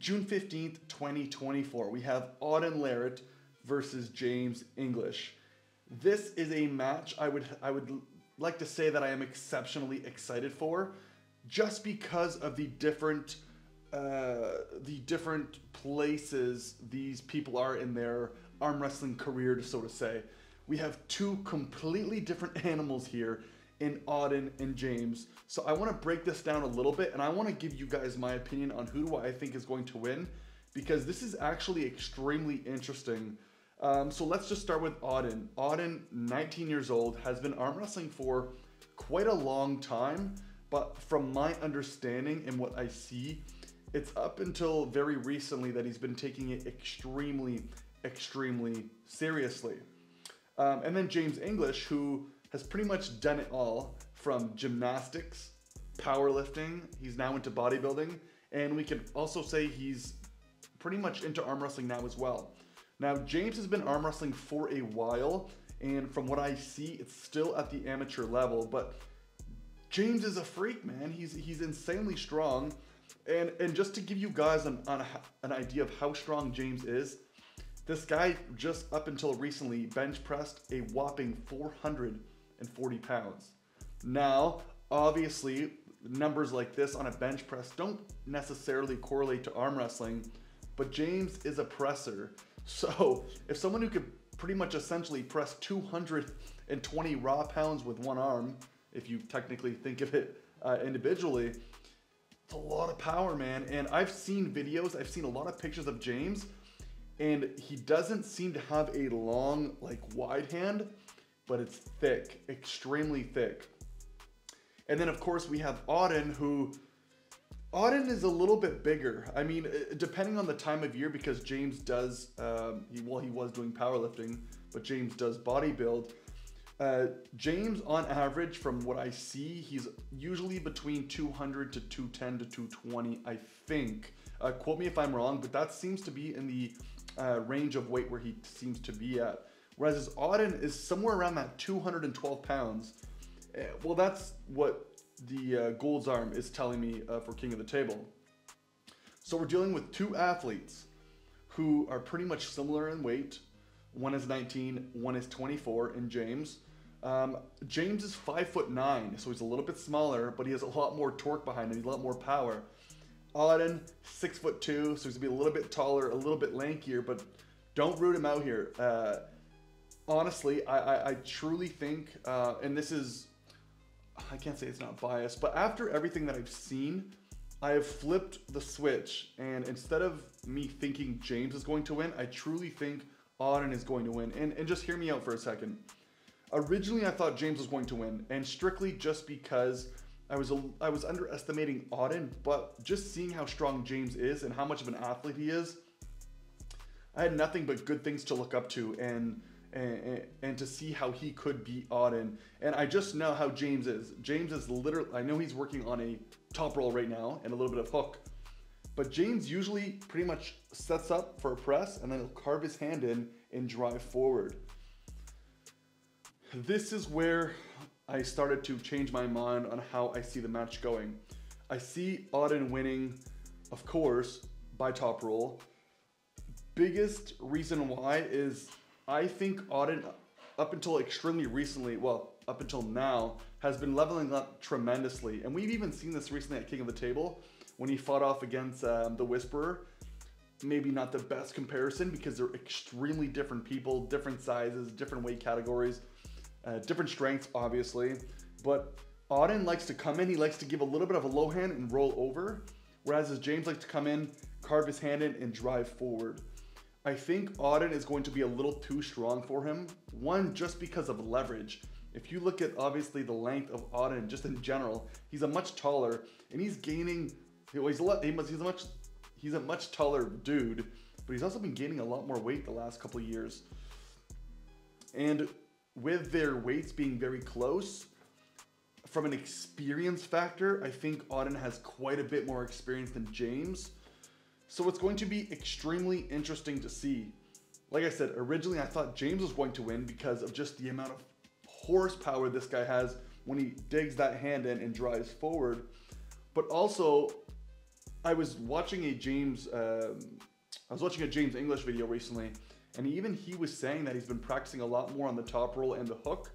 June 15th, 2024, we have Auden Larratt versus James English. This is a match I would like to say that I am exceptionally excited for, just because of the different places these people are in their arm wrestling career, so to say. We have two completely different animals here in Auden and James. So I want to break this down a little bit, and I want to give you guys my opinion on who do I think is going to win, because this is actually extremely interesting. So let's just start with Auden. Auden, 19 years old, has been arm wrestling for quite a long time, but from my understanding and what I see, it's up until very recently that he's been taking it extremely seriously. And then James English, who has pretty much done it all, from gymnastics, powerlifting, he's now into bodybuilding, and we can also say he's pretty much into arm wrestling now as well. Now, James has been arm wrestling for a while, and from what I see, it's still at the amateur level, but James is a freak, man. He's insanely strong. And just to give you guys an idea of how strong James is, this guy just up until recently bench pressed a whopping 440 pounds. Now, obviously, numbers like this on a bench press don't necessarily correlate to arm wrestling, but James is a presser. So if someone who could pretty much essentially press 220 raw pounds with one arm, if you technically think of it individually, it's a lot of power, man. And I've seen videos, I've seen a lot of pictures of James, and he doesn't seem to have a long, like, wide hand, but it's thick, extremely thick. And then of course we have Auden, who, Auden is a little bit bigger. I mean, depending on the time of year, because James does, he was doing powerlifting, but James does bodybuild. James, on average, from what I see, he's usually between 200 to 210 to 220, I think. Quote me if I'm wrong, but that seems to be in the range of weight where he seems to be at. Whereas Auden is somewhere around that 212 pounds. Well, that's what the Gold's Arm is telling me for King of the Table. So we're dealing with two athletes who are pretty much similar in weight. One is 19, one is 24 in James. James is 5'9", so he's a little bit smaller, but he has a lot more torque behind him, a lot more power. Auden, 6'2", so he's gonna be a little bit taller, a little bit lankier, but don't root him out here. Honestly, I truly think, and this is, I can't say it's not biased, but after everything that I've seen, I have flipped the switch, and instead of me thinking James is going to win, I truly think Auden is going to win. And just hear me out for a second. Originally, I thought James was going to win, and strictly just because I was underestimating Auden, but just seeing how strong James is and how much of an athlete he is, I had nothing but good things to look up to and to see how he could beat Auden. And I just know how James is. James is literally, I know he's working on a top roll right now and a little bit of hook, but James usually pretty much sets up for a press and then he'll carve his hand in and drive forward. This is where I started to change my mind on how I see the match going. I see Auden winning, of course, by top roll. Biggest reason why is I think Auden, up until extremely recently, well, up until now, has been leveling up tremendously. And we've even seen this recently at King of the Table when he fought off against the Whisperer. Maybe not the best comparison because they're extremely different people, different sizes, different weight categories, different strengths, obviously. But Auden likes to come in, he likes to give a little bit of a low hand and roll over, whereas James likes to come in, carve his hand in, and drive forward. I think Auden is going to be a little too strong for him. One, just because of leverage. If you look at, obviously, the length of Auden, just in general, he's a much taller, and he's gaining, he's a much taller dude, but he's also been gaining a lot more weight the last couple of years. And with their weights being very close, from an experience factor, I think Auden has quite a bit more experience than James. So it's going to be extremely interesting to see. Like I said, originally I thought James was going to win because of just the amount of horsepower this guy has when he digs that hand in and drives forward. But also, I was watching a James English video recently, and even he was saying that he's been practicing a lot more on the top roll and the hook.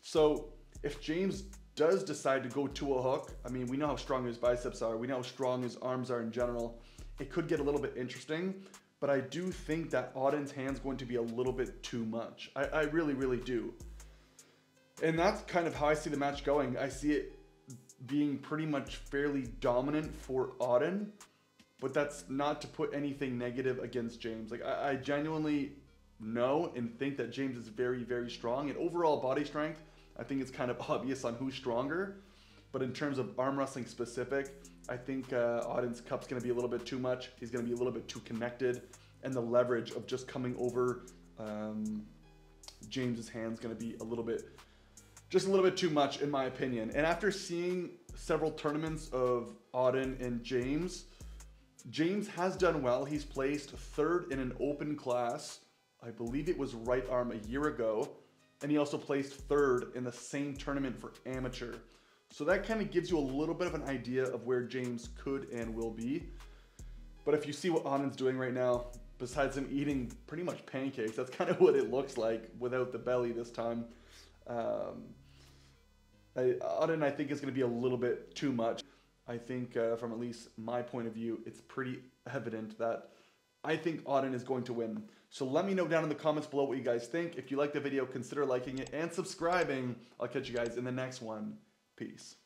So if James does decide to go to a hook, I mean, we know how strong his biceps are, we know how strong his arms are in general. It could get a little bit interesting, but I do think that Auden's hand's going to be a little bit too much. I really, really do. And that's kind of how I see the match going. I see it being pretty much fairly dominant for Auden, but that's not to put anything negative against James. Like, I genuinely know and think that James is very, very strong. And overall body strength, I think it's kind of obvious on who's stronger. But in terms of arm wrestling specific, I think Auden's cup's going to be a little bit too much. He's going to be a little bit too connected. And the leverage of just coming over James's hand's going to be just a little bit too much, in my opinion. And after seeing several tournaments of Auden and James has done well. He's placed third in an open class. I believe it was right arm a year ago. And he also placed third in the same tournament for amateur. So that kind of gives you a little bit of an idea of where James could and will be. But if you see what Auden's doing right now, besides him eating pretty much pancakes, that's kind of what it looks like without the belly this time. Auden, I think, is going to be a little bit too much. I think from at least my point of view, it's pretty evident that I think Auden is going to win. So let me know down in the comments below what you guys think. If you like the video, consider liking it and subscribing. I'll catch you guys in the next one. Peace.